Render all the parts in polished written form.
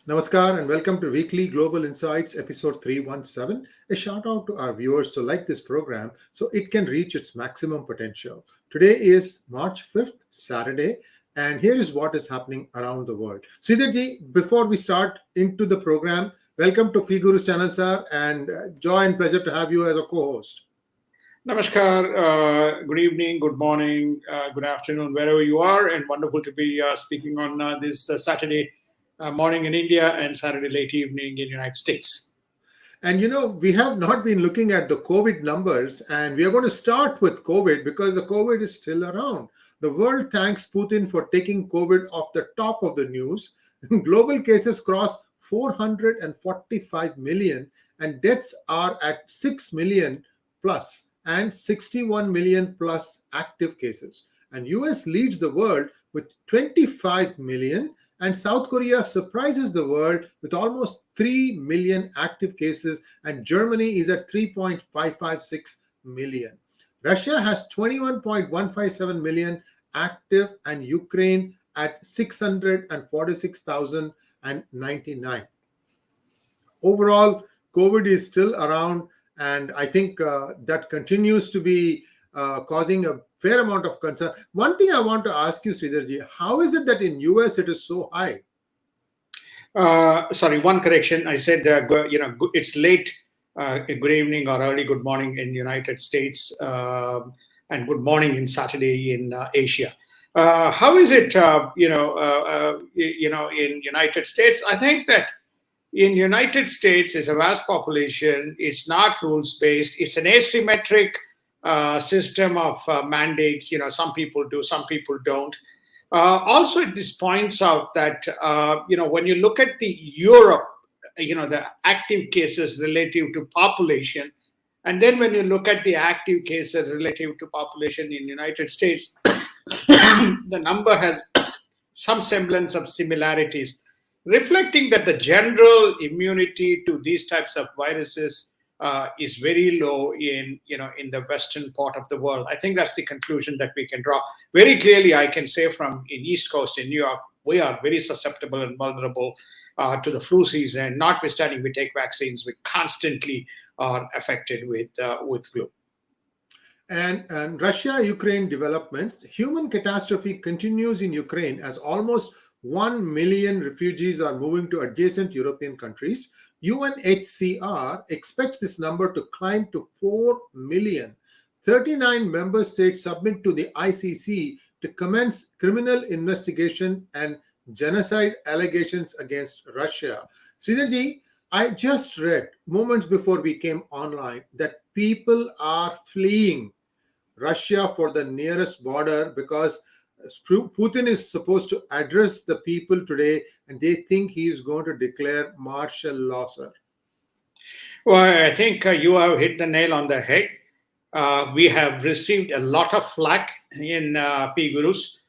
Namaskar and welcome to Weekly Global Insights, episode 317. A shout out to our viewers to like this program so it can reach its maximum potential. Today is March 5th, Saturday, and here is what is happening around the world. Sridharji, before we start into the program, welcome to PGurus channel, sir, and joy and pleasure to have you as a co-host. Namaskar, good evening, good morning, good afternoon, wherever you are, and wonderful to be speaking on this Saturday morning in India and Saturday late evening in the United States. And we have not been looking at the COVID numbers, and we are going to start with COVID because the COVID is still around. The world thanks Putin for taking COVID off the top of the news. Global cases cross 445 million, and deaths are at 6 million plus, and 61 million plus active cases. And US leads the world with 25 million, and South Korea surprises the world with almost 3 million active cases, and Germany is at 3.556 million. Russia has 21.157 million active, and Ukraine at 646,099. Overall, COVID is still around, and I think that continues to be causing a fair amount of concern. One thing I want to ask you, Sridharji, how is it that in US it is so high? Sorry, one correction. I said, it's late, good evening or early good morning in United States, and good morning in Saturday in Asia. How is it, in United States? I think that in United States, it's a vast population. It's not rules-based. It's an asymmetric system of mandates. Some people do, some people don't. Also, this points out that when you look at the Europe, the active cases relative to population, and then when you look at the active cases relative to population in United States, the number has some semblance of similarities, reflecting that the general immunity to these types of viruses is very low in the western part of the world. I think that's the conclusion that we can draw. Very clearly, I can say from in East Coast in New York, we are very susceptible and vulnerable to the flu season. Notwithstanding, we take vaccines, we constantly are affected with flu. And Russia-Ukraine developments, human catastrophe continues in Ukraine as almost 1 million refugees are moving to adjacent European countries. UNHCR expects this number to climb to 4 million. 39 member states submit to the ICC to commence criminal investigation and genocide allegations against Russia. Sridharji, I just read moments before we came online that people are fleeing Russia for the nearest border because Putin is supposed to address the people today, and they think he is going to declare martial law, sir. Well, I think you have hit the nail on the head. We have received a lot of flack in PGurus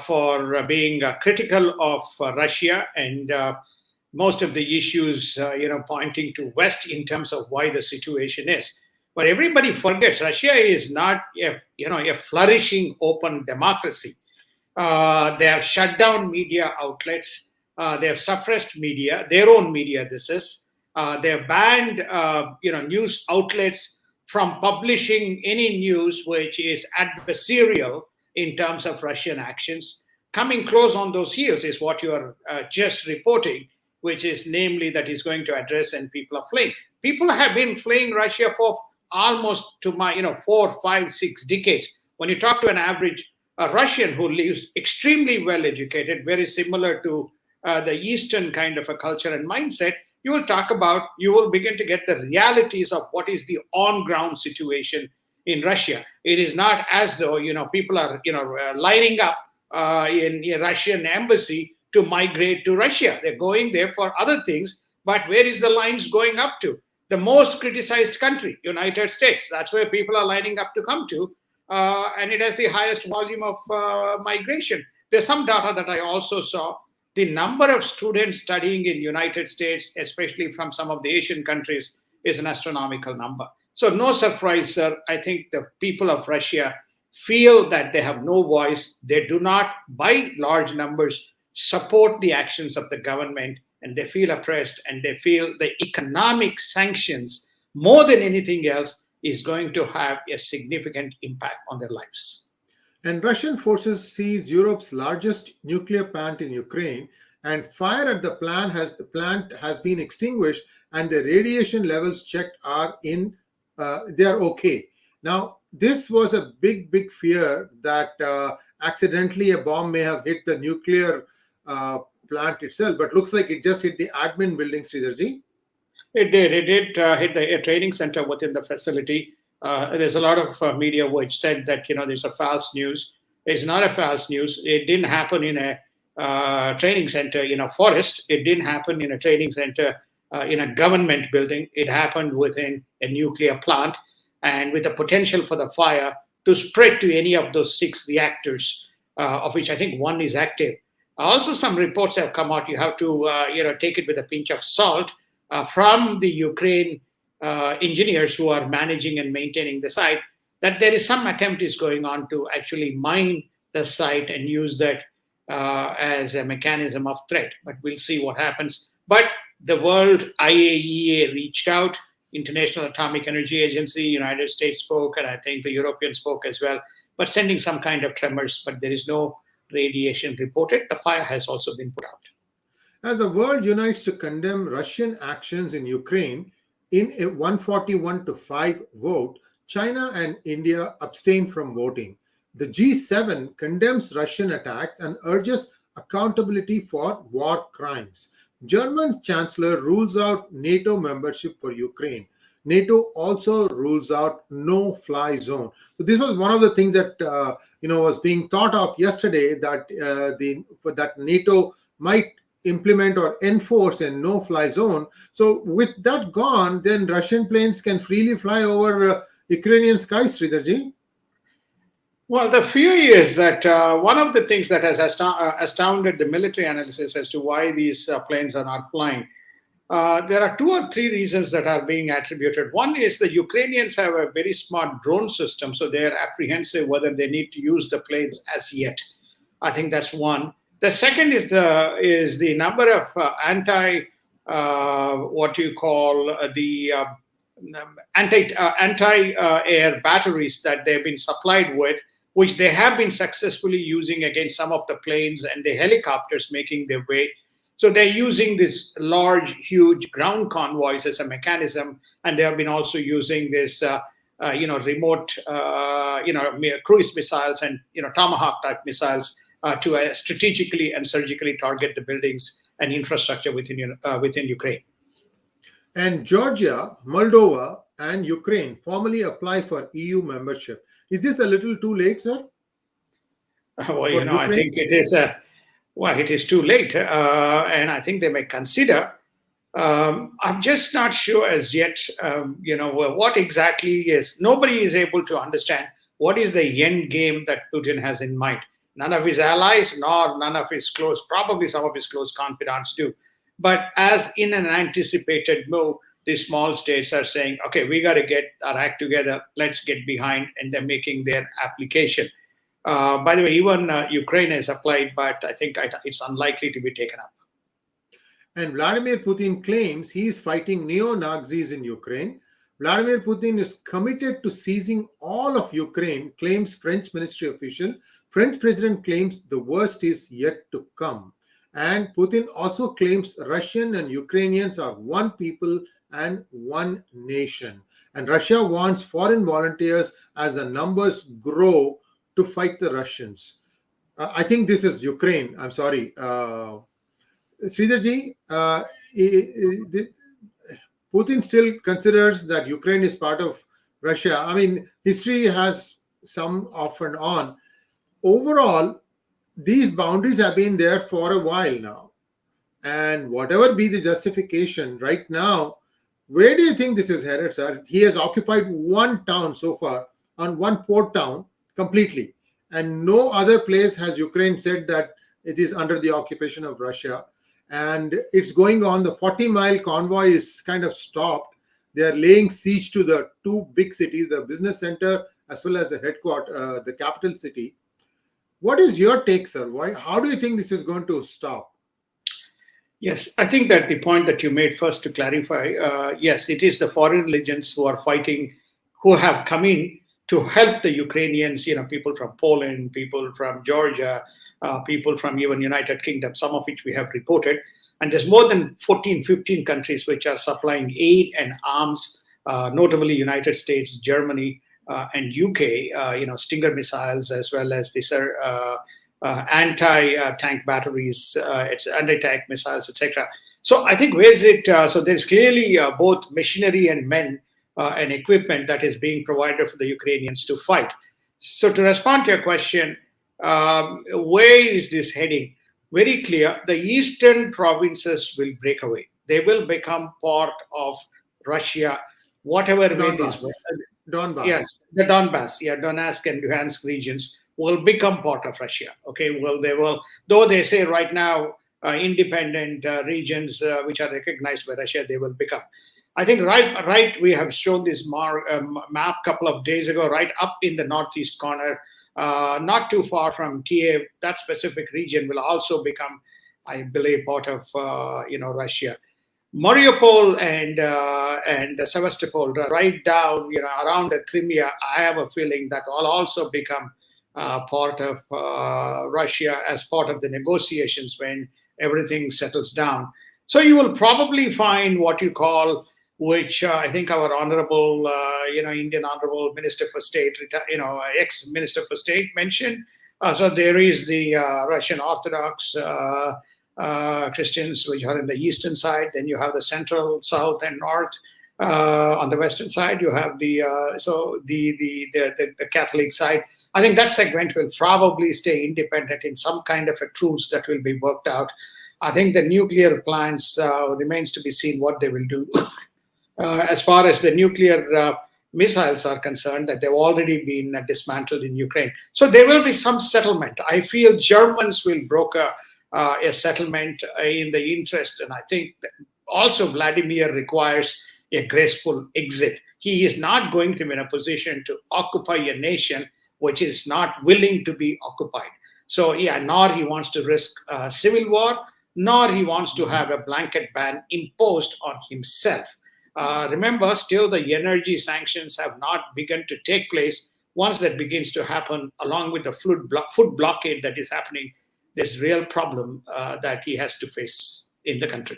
for being critical of Russia and most of the issues, pointing to West in terms of why the situation is. But everybody forgets Russia is not a flourishing open democracy. They have shut down media outlets. They have suppressed media, their own media. This is they have banned news outlets from publishing any news which is adversarial in terms of Russian actions. Coming close on those heels is what you are just reporting, which is namely that he's going to address and people are fleeing. People have been fleeing Russia for almost to 4, 5, 6 decades. When you talk to an average Russian who lives extremely well educated, very similar to the Eastern kind of a culture and mindset, you will begin to get the realities of what is the on-ground situation in Russia. It is not as though people are lining up in a Russian embassy to migrate to Russia. They're going there for other things, but where is the lines going up to? The most criticized country, United States. That's where people are lining up to come to. And it has the highest volume of migration. There's some data that I also saw. The number of students studying in United States, especially from some of the Asian countries, is an astronomical number. So no surprise, sir. I think the people of Russia feel that they have no voice. They do not, by large numbers, support the actions of the government. and they feel oppressed, and they feel the economic sanctions, more than anything else, is going to have a significant impact on their lives. And Russian forces seized Europe's largest nuclear plant in Ukraine, and fire at the plant has been extinguished, and the radiation levels checked are they are okay. Now, this was a big fear that accidentally a bomb may have hit the nuclear plant itself, but looks like it just hit the admin building, Sridharji. It did. It did hit a training center within the facility. There's a lot of media which said that there's a false news. It's not a false news. It didn't happen in a training center in a forest. It didn't happen in a training center in a government building. It happened within a nuclear plant, and with the potential for the fire to spread to any of those 6 reactors, of which I think 1 is active. Also, some reports have come out. You have to take it with a pinch of salt from the Ukraine engineers who are managing and maintaining the site, that there is some attempt is going on to actually mine the site and use that as a mechanism of threat. But we'll see what happens. But the world IAEA reached out, International Atomic Energy Agency, United States spoke, and I think the Europeans spoke as well, but sending some kind of tremors, but there is no radiation reported. The fire has also been put out. As the world unites to condemn Russian actions in Ukraine, in a 141-5 vote, China and India abstained from voting. The G7 condemns Russian attacks and urges accountability for war crimes. German's chancellor rules out NATO membership for Ukraine. NATO also rules out no-fly zone. So this was one of the things that was being thought of yesterday, that that NATO might implement or enforce a no-fly zone. So with that gone, then Russian planes can freely fly over Ukrainian skies, Sridharji. Well, the fear is that one of the things that has astounded the military analysis as to why these planes are not flying, there are 2 or 3 reasons that are being attributed. One is the Ukrainians have a very smart drone system, so they are apprehensive whether they need to use the planes as yet. I think that's one. The second is the number of anti-air batteries that they've been supplied with, which they have been successfully using against some of the planes and the helicopters making their way. So they're using this large, huge ground convoys as a mechanism, and they have been also using this, remote, cruise missiles and Tomahawk type missiles to strategically and surgically target the buildings and infrastructure within Ukraine. And Georgia, Moldova, and Ukraine formally apply for EU membership. Is this a little too late, sir? Well, I think it is. It is too late, and I think they may consider. I'm just not sure as yet. What exactly is. Nobody is able to understand what is the end game that Putin has in mind. None of his allies, nor none of his probably some of his close confidants do. But as in an anticipated move, the small states are saying, okay, we got to get our act together. Let's get behind, and they're making their application. By the way, even Ukraine has applied, but I think it's unlikely to be taken up. And Vladimir Putin claims he is fighting neo-Nazis in Ukraine. Vladimir Putin is committed to seizing all of Ukraine, claims French ministry official. French president claims the worst is yet to come. And Putin also claims Russian and Ukrainians are one people and one nation. And Russia wants foreign volunteers as the numbers grow to fight the Russians. I think this is Ukraine. I'm sorry. Sridharji, Putin still considers that Ukraine is part of Russia. I mean, history has some off and on. Overall, these boundaries have been there for a while now. And whatever be the justification right now, where do you think this is headed, sir? He has occupied one town so far, on one port town, completely. And no other place has Ukraine said that it is under the occupation of Russia. And it's going on. The 40-mile convoy is kind of stopped. They are laying siege to the 2 big cities, the business center as well as the headquarters, the capital city. What is your take, sir? How do you think this is going to stop? Yes, I think that the point that you made first to clarify, yes, it is the foreign legions who are fighting, who have come in to help the Ukrainians, people from Poland, people from Georgia, people from even United Kingdom, some of which we have reported. And there's more than 14, 15 countries which are supplying aid and arms, notably United States, Germany, and UK, Stinger missiles, as well as these are anti-tank batteries, it's anti-tank missiles, etc. So I think where is it? So there's clearly both machinery and men and equipment that is being provided for the Ukrainians to fight. So to respond to your question, where is this heading? Very clear. The eastern provinces will break away. They will become part of Russia, whatever way this way. Donbass. Yes, the Donbass, Donetsk and Luhansk regions will become part of Russia. Okay, well, they will, though they say right now, independent regions which are recognized by Russia, they will become. I think right. We have shown this map a couple of days ago, right up in the northeast corner, not too far from Kiev. That specific region will also become, I believe, part of Russia. Mariupol and Sevastopol, right down around the Crimea, I have a feeling that will also become part of Russia as part of the negotiations when everything settles down. So you will probably find what you call, which I think our honorable, Indian honorable Minister for State, ex-Minister for State mentioned. So there is the Russian Orthodox Christians, which are in the eastern side. Then you have the central, south, and north. On the western side, you have the Catholic side. I think that segment will probably stay independent in some kind of a truce that will be worked out. I think the nuclear plans remains to be seen what they will do. As far as the nuclear missiles are concerned, that they've already been dismantled in Ukraine. So there will be some settlement. I feel Germans will broker a settlement in the interest, and I think that also Vladimir requires a graceful exit. He is not going to be in a position to occupy a nation which is not willing to be occupied. So nor he wants to risk civil war, nor he wants to have a blanket ban imposed on himself. Remember, still the energy sanctions have not begun to take place. Once that begins to happen, along with the food blockade that is happening, there's real problem that he has to face in the country.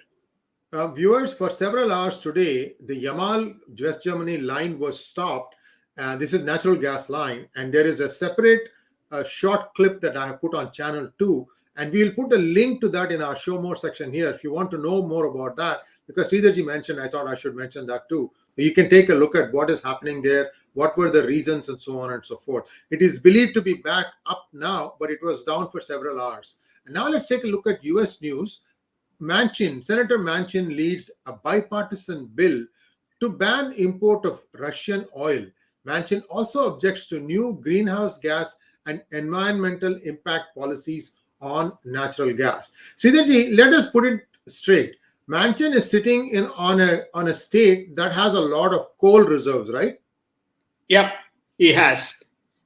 Viewers, for several hours today, the Yamal, West Germany line was stopped. This is natural gas line, and there is a separate short clip that I have put on channel 2, and we will put a link to that in our show more section here if you want to know more about that, because Sridharji mentioned, I thought I should mention that too. You can take a look at what is happening there, what were the reasons, and so on and so forth. It is believed to be back up now, but it was down for several hours. And now let's take a look at US news. Senator Manchin leads a bipartisan bill to ban import of Russian oil. Manchin also objects to new greenhouse gas and environmental impact policies on natural gas. Sridharji, let us put it straight. Manchin is sitting on a state that has a lot of coal reserves, right? Yep, he has.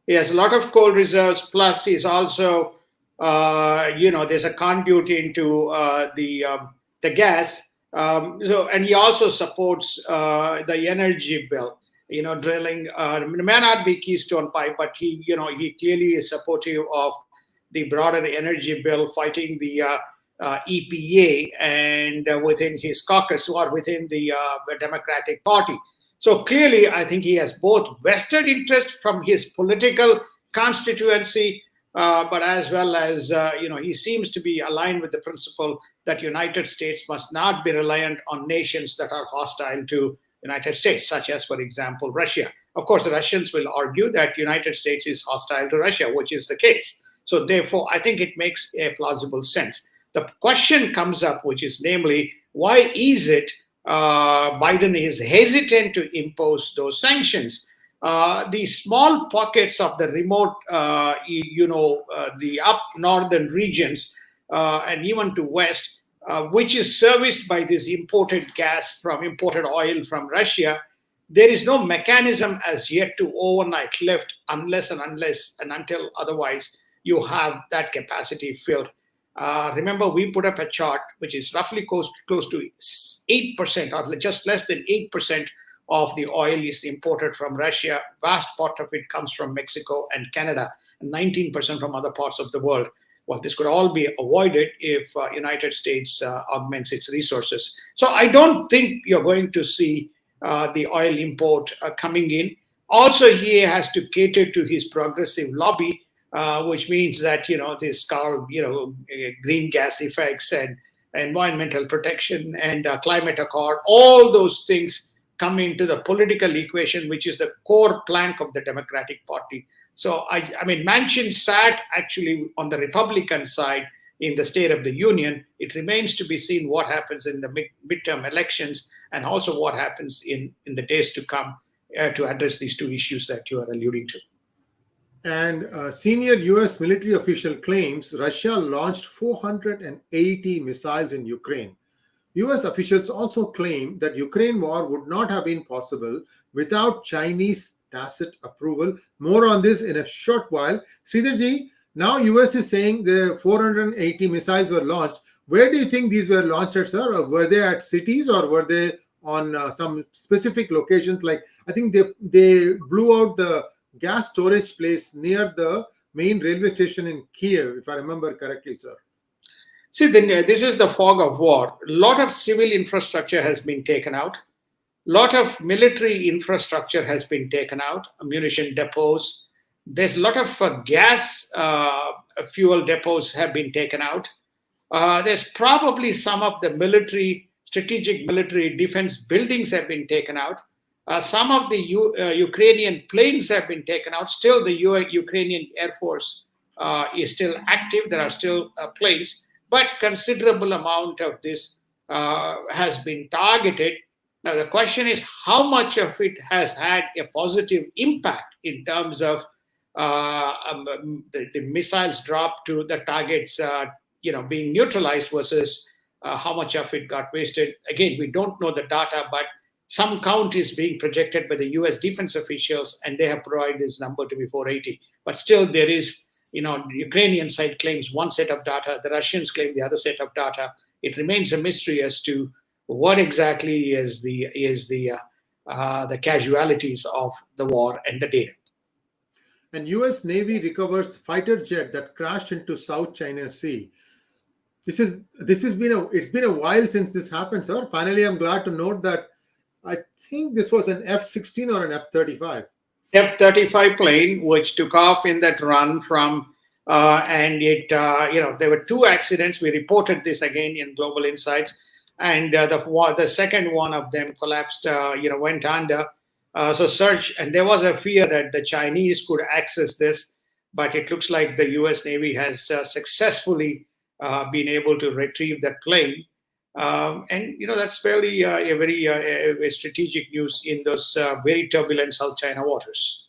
He has a lot of coal reserves. Plus, he's also, there's a conduit into the gas. And he also supports the energy bill. Drilling may not be Keystone Pipe, but he clearly is supportive of the broader energy bill, fighting the EPA and within his caucus or within the Democratic Party. So clearly, I think he has both vested interest from his political constituency, but as well as, he seems to be aligned with the principle that United States must not be reliant on nations that are hostile to United States, such as, for example, Russia. Of course, the Russians will argue that United States is hostile to Russia, which is the case. So therefore, I think it makes a plausible sense. The question comes up, which is namely, why is it Biden is hesitant to impose those sanctions? The small pockets of the remote, the up northern regions and even to west, which is serviced by this imported oil from Russia, there is no mechanism as yet to overnight lift until otherwise you have that capacity filled. remember, we put up a chart which is roughly close to 8% or just less than 8% of the oil is imported from Russia. Vast part of it comes from Mexico and Canada, and 19% from other parts of the world. Well, this could all be avoided if United States augments its resources. So I don't think you're going to see the oil import coming in. Also, he has to cater to his progressive lobby, which means that, this green gas effects and environmental protection and climate accord, all those things come into the political equation, which is the core plank of the Democratic Party. So, I mean, Manchin sat actually on the Republican side in the State of the Union. It remains to be seen what happens in the midterm elections and also what happens in the days to come to address these two issues that you are alluding to. And a senior US military official claims Russia launched 480 missiles in Ukraine. US officials also claim that Ukraine war would not have been possible without Chinese tacit approval. More on this in a short while. Sridharji, now US is saying the 480 missiles were launched. Where do you think these were launched at, sir? Or were they at cities or were they on some specific locations? Like, I think they blew out the gas storage place near the main railway station in Kiev, if I remember correctly, sir. See, this is the fog of war. A lot of civil infrastructure has been taken out. A lot of military infrastructure has been taken out, ammunition depots. There's a lot of gas fuel depots have been taken out. There's probably some of the strategic military defense buildings have been taken out. Some of the Ukrainian planes have been taken out. Still, the Ukrainian Air Force is still active. There are still planes, but considerable amount of this has been targeted. Now, the question is how much of it has had a positive impact in terms of the missiles dropped to the targets, being neutralized versus how much of it got wasted. Again, we don't know the data, but some count is being projected by the US defense officials, and they have provided this number to be 480. But still, there is, the Ukrainian side claims one set of data, the Russians claim the other set of data. It remains a mystery as to what exactly is the casualties of the war and the data. And US Navy recovers fighter jet that crashed into South China Sea. It's been a while since this happened, sir. Finally, I'm glad to note that I think this was an F-16 or an F-35. F-35 plane, which took off in that run from, and it, there were two accidents. We reported this again in Global Insights, and the second one of them collapsed, went under. So search, and there was a fear that the Chinese could access this, but it looks like the US Navy has successfully been able to retrieve that plane. And that's fairly a very strategic news in those very turbulent South China waters.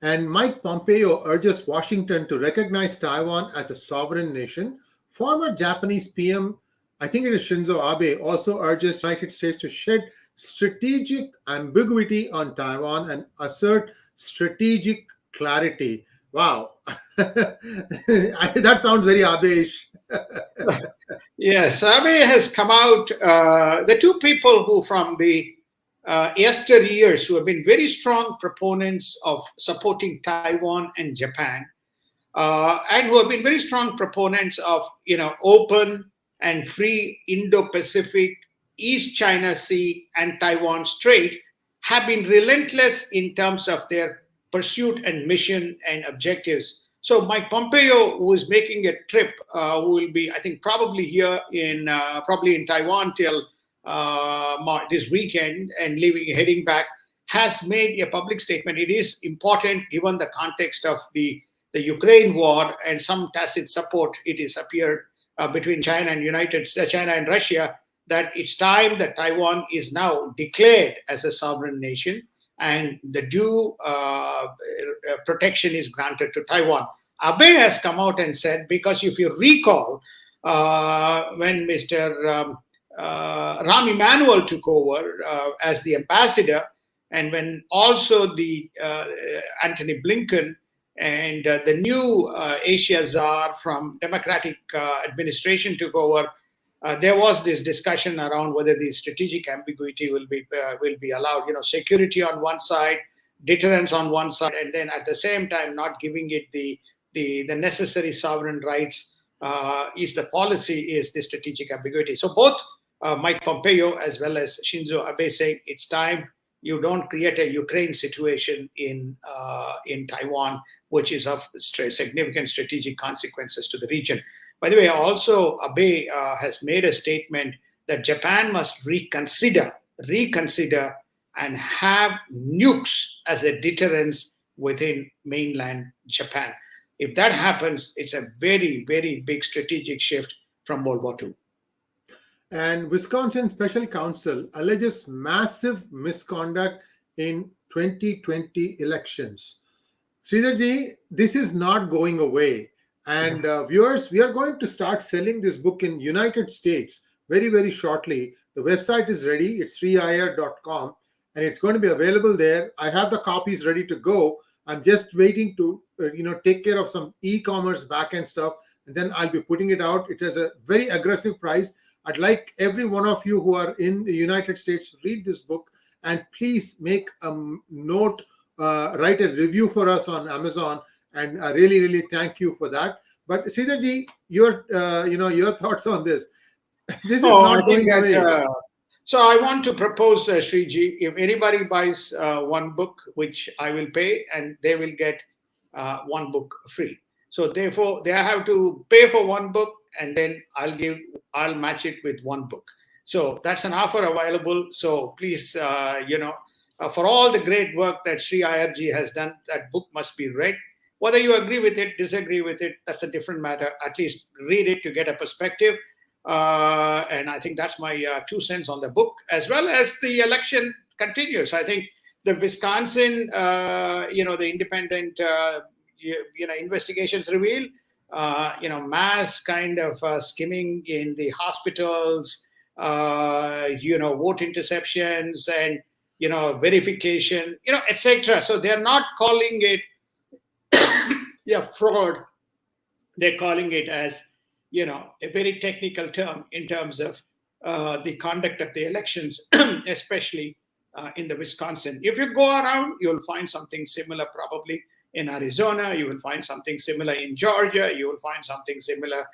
And Mike Pompeo urges Washington to recognize Taiwan as a sovereign nation. Former Japanese PM, I think it is Shinzo Abe, also urges the United States to shed strategic ambiguity on Taiwan and assert strategic clarity. Wow. That sounds very Abe-ish. Yes, Abe has come out. The two people who from the yesteryears who have been very strong proponents of supporting Taiwan and Japan, and who have been very strong proponents of open and free Indo-Pacific, East China Sea and Taiwan Strait, have been relentless in terms of their pursuit and mission and objectives. So Mike Pompeo, who is making a trip, who will be, I think, probably here in Taiwan till this weekend and heading back, has made a public statement. It is important, given the context of the Ukraine war and some tacit support it is appeared between China and Russia, that it's time that Taiwan is now declared as a sovereign nation and the due protection is granted to Taiwan. Abe has come out and said, because if you recall, when Mr. Rahm Emanuel took over as the ambassador, and when also the Antony Blinken and the new Asia czar from Democratic administration took over, there was this discussion around whether the strategic ambiguity will be allowed. Security on one side, deterrence on one side, and then at the same time not giving it the necessary sovereign rights is the policy, is the strategic ambiguity. So both Mike Pompeo as well as Shinzo Abe saying it's time you don't create a Ukraine situation in Taiwan, which is of significant strategic consequences to the region. By the way, also Abe has made a statement that Japan must reconsider and have nukes as a deterrence within mainland Japan. If that happens, it's a very, very big strategic shift from World War II. And Wisconsin Special Counsel alleges massive misconduct in 2020 elections. Sridharji, this is not going away. And viewers, we are going to start selling this book in United States very, very shortly. The website is ready. It's 𝗣𝗚𝘂𝘀𝘀𝘀, and it's going to be available there. I have the copies ready to go. I'm just waiting to take care of some e-commerce backend stuff, and then I'll be putting it out. It has a very aggressive price. I'd like every one of you who are in the United States to read this book, and please make a note, write a review for us on Amazon, and I really, really thank you for that. But Sridharji, your thoughts on this? This is not going away. So I want to propose, Sriji, if anybody buys one book, which I will pay, and they will get one book free. So therefore, they have to pay for one book, and then I'll match it with one book. So that's an offer available. So please, for all the great work that Sri IRG has done, that book must be read. Whether you agree with it, disagree with it, that's a different matter. At least read it to get a perspective. And I think that's my 2 cents on the book, as well as the election continues. I think the Wisconsin, the independent, investigations reveal, mass kind of skimming in the hospitals, vote interceptions and, verification, etc. So they're not calling it fraud. They're calling it as, a very technical term in terms of the conduct of the elections, especially in the Wisconsin. If you go around, you'll find something similar probably in Arizona. You will find something similar in Georgia. You will find something similar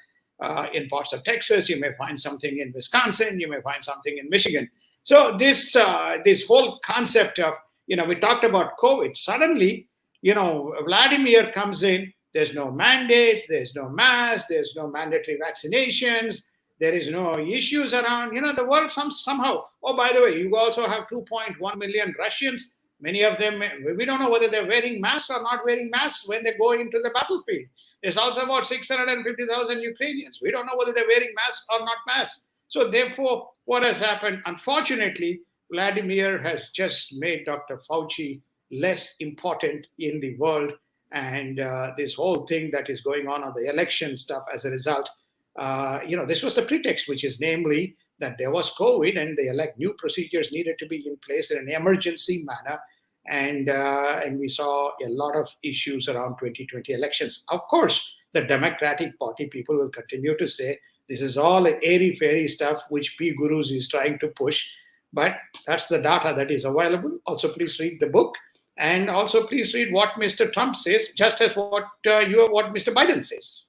in parts of Texas. You may find something in Wisconsin. You may find something in Michigan. So this whole concept of, we talked about COVID. Suddenly, Vladimir comes in. There's no mandates, there's no masks, there's no mandatory vaccinations, there is no issues around, the world somehow. Oh, by the way, you also have 2.1 million Russians. Many of them, we don't know whether they're wearing masks or not wearing masks when they go into the battlefield. There's also about 650,000 Ukrainians. We don't know whether they're wearing masks or not masks. So therefore, what has happened? Unfortunately, Vladimir has just made Dr. Fauci less important in the world. And this whole thing that is going on the election stuff as a result, this was the pretext, which is namely that there was COVID and the new procedures needed to be in place in an emergency manner. And we saw a lot of issues around 2020 elections. Of course, the Democratic Party people will continue to say this is all airy-fairy stuff which PGurus is trying to push. But that's the data that is available. Also, please read the book. And also, please read what Mr. Trump says, just as what Mr. Biden says.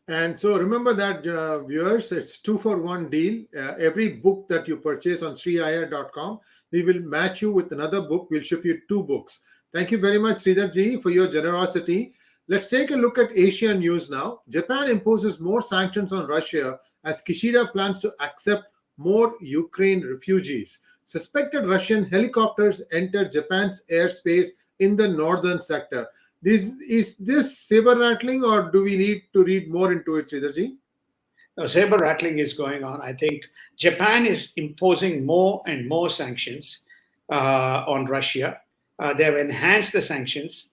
And so remember that, viewers, it's 2-for-1 deal. Every book that you purchase on 𝗣𝗚𝘂𝘀𝘀𝘀, we will match you with another book. We'll ship you 2 books. Thank you very much, Sridharji, for your generosity. Let's take a look at Asian news now. Japan imposes more sanctions on Russia as Kishida plans to accept more Ukraine refugees. Suspected Russian helicopters entered Japan's airspace in the northern sector. Is this saber rattling, or do we need to read more into it, Sridharji? No, saber rattling is going on. I think Japan is imposing more and more sanctions on Russia. They have enhanced the sanctions.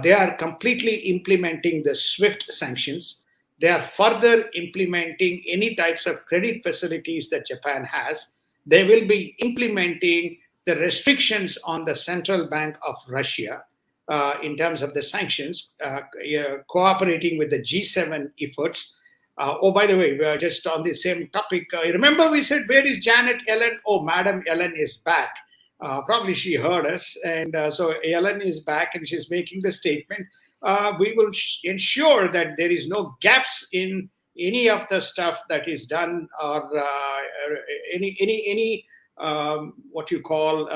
They are completely implementing the SWIFT sanctions. They are further implementing any types of credit facilities that Japan has. They will be implementing the restrictions on the Central Bank of Russia. in terms of the sanctions, cooperating with the G7 efforts. Oh, by the way, we are just on the same topic. Remember we said, where is Janet Yellen? Oh, Madam Yellen is back. Probably she heard us. And so Yellen is back and she's making the statement. We will ensure that there is no gaps in any of the stuff that is done, or any what you call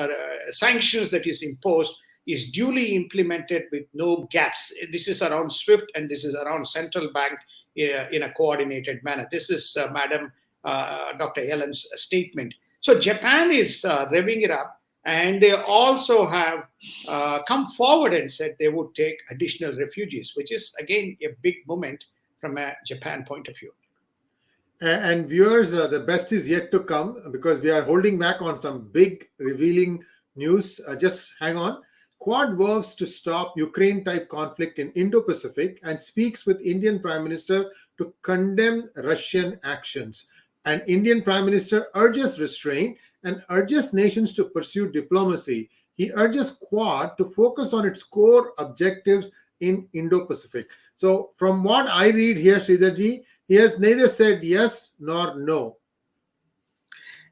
sanctions that is imposed is duly implemented with no gaps. This is around SWIFT and this is around central bank in a coordinated manner. This is Madam Dr. Yellen's statement. So Japan is revving it up, and they also have come forward and said they would take additional refugees, which is again a big moment from a Japan point of view. And viewers, the best is yet to come, because we are holding back on some big revealing news. Just hang on. Quad vows to stop Ukraine-type conflict in Indo-Pacific and speaks with Indian Prime Minister to condemn Russian actions. And Indian Prime Minister urges restraint and urges nations to pursue diplomacy. He urges Quad to focus on its core objectives in Indo-Pacific. So from what I read here, Sridharji, he has neither said yes nor no.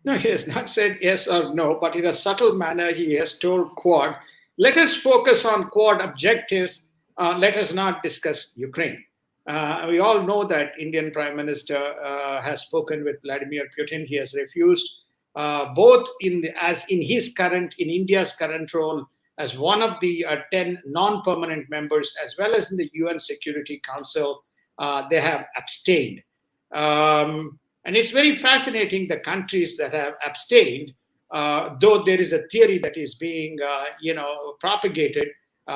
No, he has not said yes or no, but in a subtle manner, he has told Quad, let us focus on Quad objectives. Let us not discuss Ukraine. We all know that Indian Prime Minister has spoken with Vladimir Putin. He has refused, both in India's current role as one of the 10 non-permanent members, as well as in the UN Security Council. They have abstained. And it's very fascinating, the countries that have abstained, though there is a theory that is being propagated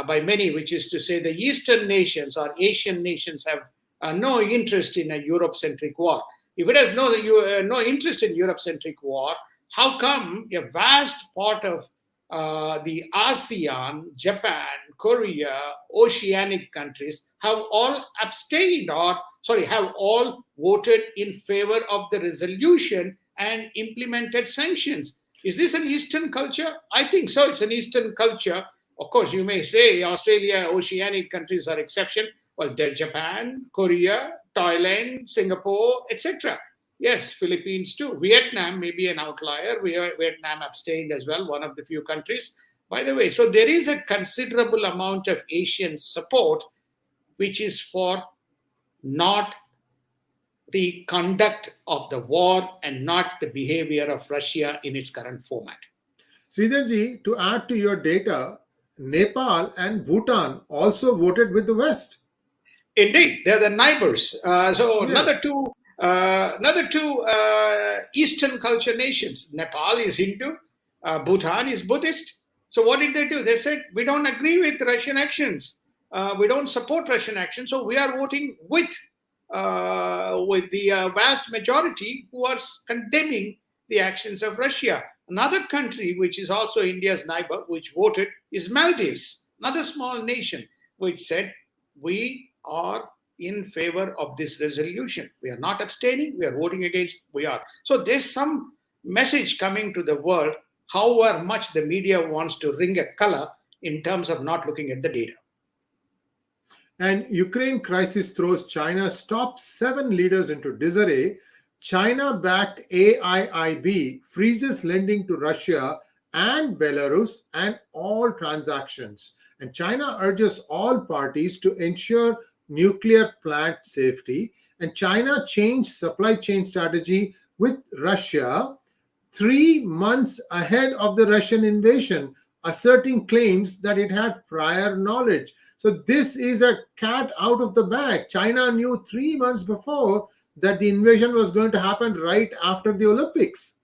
by many, which is to say the Eastern nations or Asian nations have no interest in a Europe-centric war. If it has no interest in Europe-centric war, how come a vast part of the ASEAN, Japan, Korea, oceanic countries have all abstained, have all voted in favor of the resolution and implemented sanctions? Is this an Eastern culture? I think so. It's an Eastern culture. Of course, you may say Australia, oceanic countries are exception. Well, Japan, Korea, Thailand, Singapore, etc. Yes, Philippines too. Vietnam may be an outlier. Vietnam abstained as well, one of the few countries. By the way, so there is a considerable amount of Asian support, which is for not the conduct of the war and not the behavior of Russia in its current format. Sridharji, to add to your data, Nepal and Bhutan also voted with the West. Indeed, they're the neighbors. Yes. Another two Eastern culture nations. Nepal is Hindu, Bhutan is Buddhist. So what did they do? They said, we don't agree with Russian actions. We don't support Russian actions. So we are voting with the vast majority who are condemning the actions of Russia. Another country, which is also India's neighbor, which voted, is Maldives, another small nation, which said, we are in favor of this resolution. We are not abstaining, we are voting against, we are. So there's some message coming to the world, however much the media wants to ring a color in terms of not looking at the data. And Ukraine crisis throws China's top 7 leaders into disarray. China-backed AIIB freezes lending to Russia and Belarus and all transactions. And China urges all parties to ensure nuclear plant safety. And China changed supply chain strategy with Russia 3 months ahead of the Russian invasion, asserting claims that it had prior knowledge. So this is a cat out of the bag. China knew 3 months before that the invasion was going to happen right after the Olympics.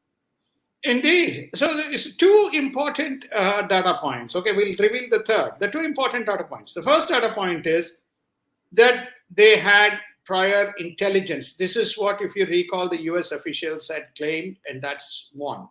Indeed. So there's 2 important data points. Okay, we'll reveal the third. The 2 important data points. The first data point is that they had prior intelligence. This is what, if you recall, the US officials had claimed, and that's one.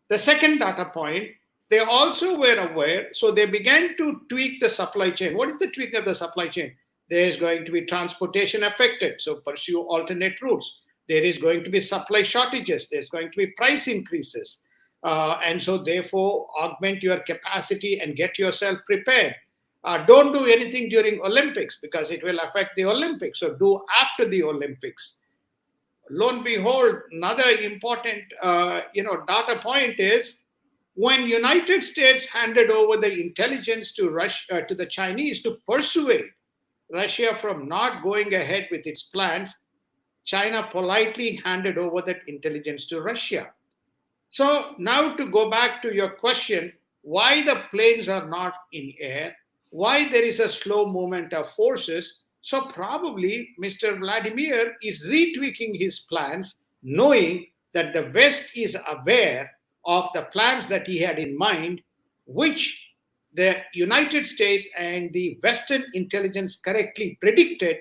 The second data point, they also were aware, so they began to tweak the supply chain. What is the tweak of the supply chain? There is going to be transportation affected, so pursue alternate routes. There is going to be supply shortages. There's going to be price increases. And so therefore, augment your capacity and get yourself prepared. don't do anything during Olympics because it will affect the Olympics. So do after the Olympics. Lo and behold, another important data point is when United States handed over the intelligence to Russia, to the Chinese to persuade Russia from not going ahead with its plans, China politely handed over that intelligence to Russia. So now to go back to your question, why the planes are not in air, why there is a slow movement of forces. So probably Mr. Vladimir is retweaking his plans, knowing that the West is aware of the plans that he had in mind, which the United States and the Western intelligence correctly predicted.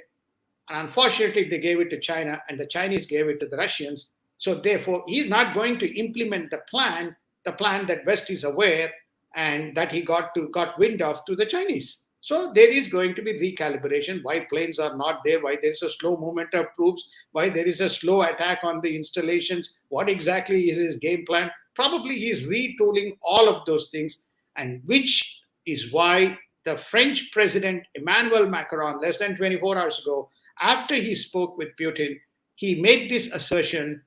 And unfortunately, they gave it to China and the Chinese gave it to the Russians. So therefore, he's not going to implement the plan that West is aware and that he got wind of to the Chinese. So there is going to be recalibration, why planes are not there, why there is a slow movement of troops, why there is a slow attack on the installations, what exactly is his game plan. Probably he's retooling all of those things, and which is why the French President Emmanuel Macron, less than 24 hours ago, after he spoke with Putin, he made this assertion,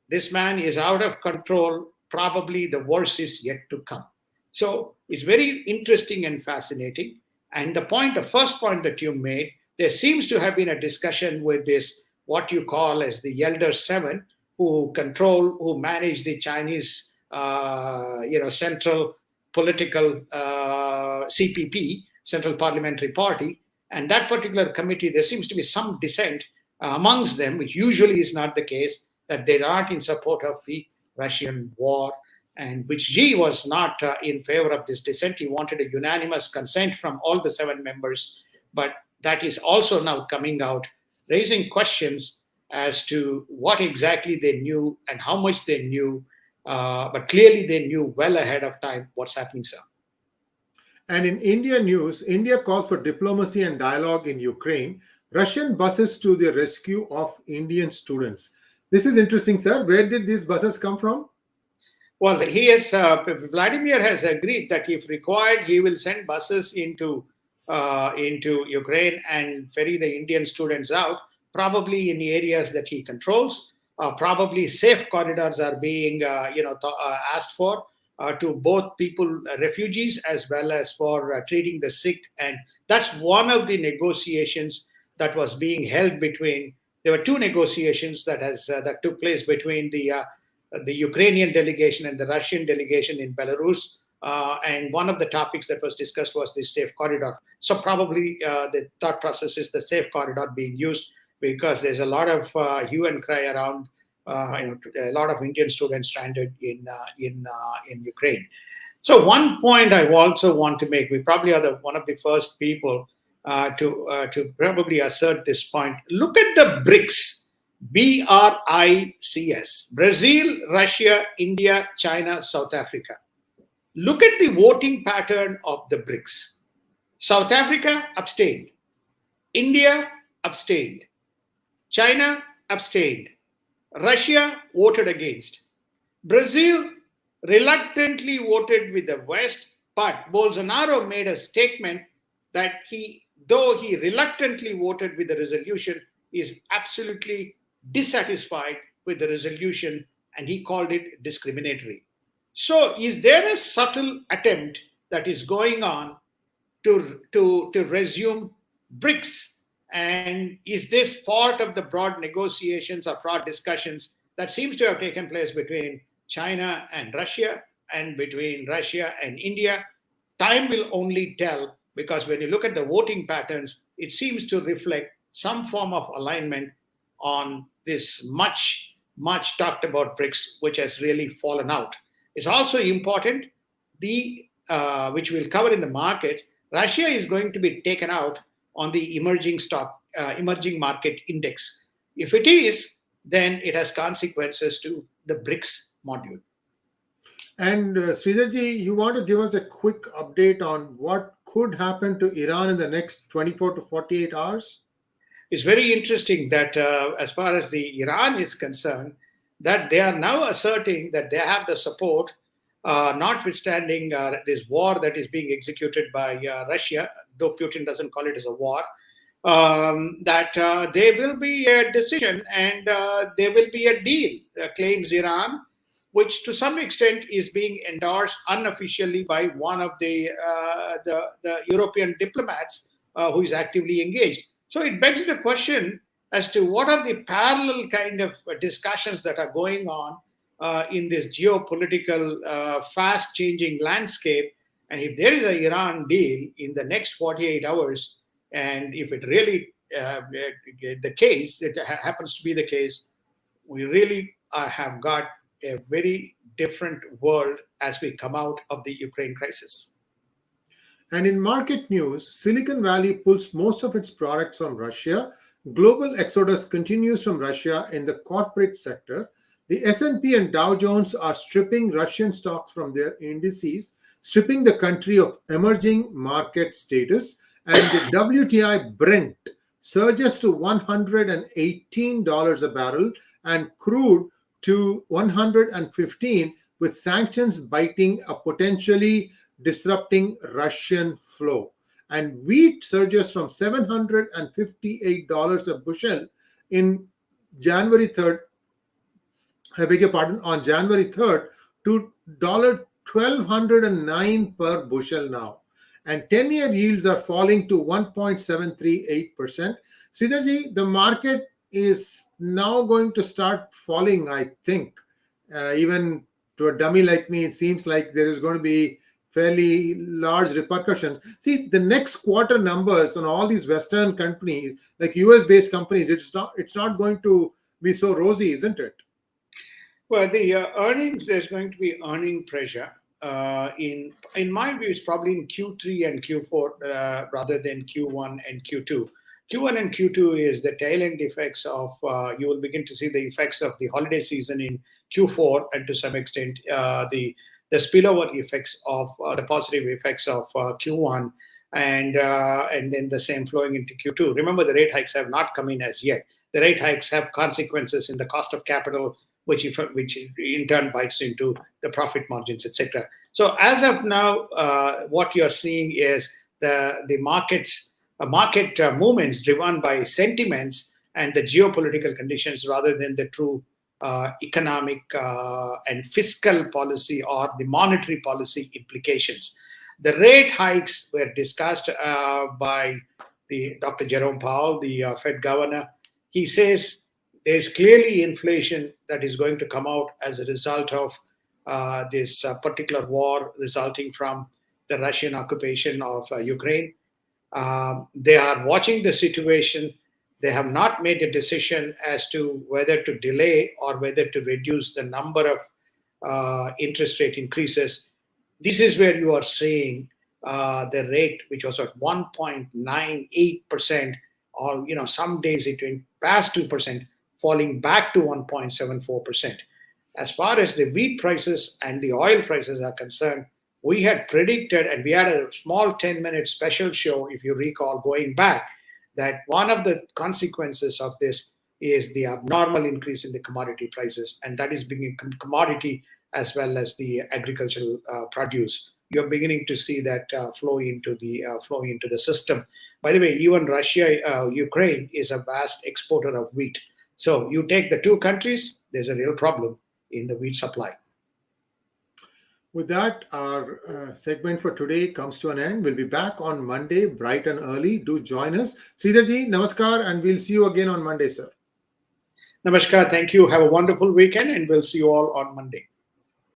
this man is out of control, probably the worst is yet to come. So it's very interesting and fascinating. And the first point that you made, there seems to have been a discussion with this, what you call as the Elder Seven, who manage the Chinese, central political CPP, Central Parliamentary Party. And that particular committee, there seems to be some dissent amongst them, which usually is not the case, that they are not in support of the Russian war, and which Xi was not in favor of this dissent. He wanted a unanimous consent from all the 7 members, but that is also now coming out, raising questions as to what exactly they knew and how much they knew, but clearly they knew well ahead of time what's happening, sir. And in India news, India calls for diplomacy and dialogue in Ukraine. Russian buses to the rescue of Indian students. This is interesting, sir. Where did these buses come from? Well, Vladimir has agreed that if required, he will send buses into Ukraine and ferry the Indian students out, probably in the areas that he controls. Probably safe corridors are being asked for to both people, refugees, as well as for treating the sick. And that's one of the negotiations that was being held between. There were 2 negotiations that took place between the Ukrainian delegation and the Russian delegation in Belarus. And one of the topics that was discussed was the safe corridor. So probably the thought process is the safe corridor being used because there's a lot of hue and cry around, a lot of Indian students stranded in Ukraine. So one point I also want to make, we probably are one of the first people to probably assert this point. Look at the BRICS. BRICS, Brazil, Russia, India, China, South Africa. Look at the voting pattern of the BRICS. South Africa abstained. India abstained. China abstained. Russia voted against. Brazil reluctantly voted with the West, but Bolsonaro made a statement that though he reluctantly voted with the resolution, is absolutely dissatisfied with the resolution, and he called it discriminatory. So is there a subtle attempt that is going on to resume BRICS? And is this part of the broad negotiations or broad discussions that seems to have taken place between China and Russia and between Russia and India? Time will only tell, because when you look at the voting patterns, it seems to reflect some form of alignment on this much talked about BRICS, which has really fallen out. It's also important, which we'll cover in the market, Russia is going to be taken out on the emerging market index. If it is, then it has consequences to the BRICS module. And Sridharji, you want to give us a quick update on what could happen to Iran in the next 24 to 48 hours? It's very interesting that as far as the Iran is concerned, that they are now asserting that they have the support notwithstanding this war that is being executed by Russia, though Putin doesn't call it as a war, that there will be a decision and there will be a deal, claims Iran, which to some extent is being endorsed unofficially by one of the European diplomats who is actively engaged. So it begs the question as to what are the parallel kind of discussions that are going on in this geopolitical fast-changing landscape. And if there is an Iran deal in the next 48 hours, and if it really the case, it happens to be the case, we really have got a very different world as we come out of the Ukraine crisis. And in market news, Silicon Valley pulls most of its products from Russia. Global exodus continues from Russia in the corporate sector. The S&P and Dow Jones are stripping Russian stocks from their indices, stripping the country of emerging market status. And the WTI Brent surges to $118 a barrel and crude to 115, with sanctions biting a potentially disrupting Russian flow. And wheat surges from $758 a bushel in January 3rd, on January 3rd to $1,209 per bushel now. And 10-year yields are falling to 1.738%. Sridharji, the market is now going to start falling, I think. Even to a dummy like me, it seems like there is going to be fairly large repercussions. See, the next quarter numbers on all these Western companies, like US-based companies, it's not going to be so rosy, isn't it? Well, the earnings, there's going to be earning pressure. In my view, it's probably in Q3 and Q4 rather than Q1 and Q2. Q1 and Q2 is the tail end effects of, you will begin to see the effects of the holiday season in Q4, and to some extent the spillover effects of the positive effects of Q1, and then the same flowing into Q2. Remember, the rate hikes have not come in as yet. The rate hikes have consequences in the cost of capital, which in turn bites into the profit margins, etc. So as of now, what you're seeing is the market movements driven by sentiments and the geopolitical conditions rather than the true economic and fiscal policy or the monetary policy implications. The rate hikes were discussed by Dr. Jerome Powell, the Fed governor. He says there's clearly inflation that is going to come out as a result of this particular war resulting from the Russian occupation of Ukraine. They are watching the situation. They have not made a decision as to whether to delay or whether to reduce the number of interest rate increases. This is where you are seeing the rate, which was at 1.98%, or some days it went past 2%, falling back to 1.74%. As far as the wheat prices and the oil prices are concerned, we had predicted, and we had a small 10-minute special show, if you recall, going back, that one of the consequences of this is the abnormal increase in the commodity prices, and that is being commodity as well as the agricultural produce. You're beginning to see that flow into the system. By the way, even Russia, Ukraine is a vast exporter of wheat. So you take the two countries, there's a real problem in the wheat supply. With that, our segment for today comes to an end. We'll be back on Monday, bright and early. Do join us. Sridharji, namaskar, and we'll see you again on Monday, sir. Namaskar. Thank you. Have a wonderful weekend, and we'll see you all on Monday.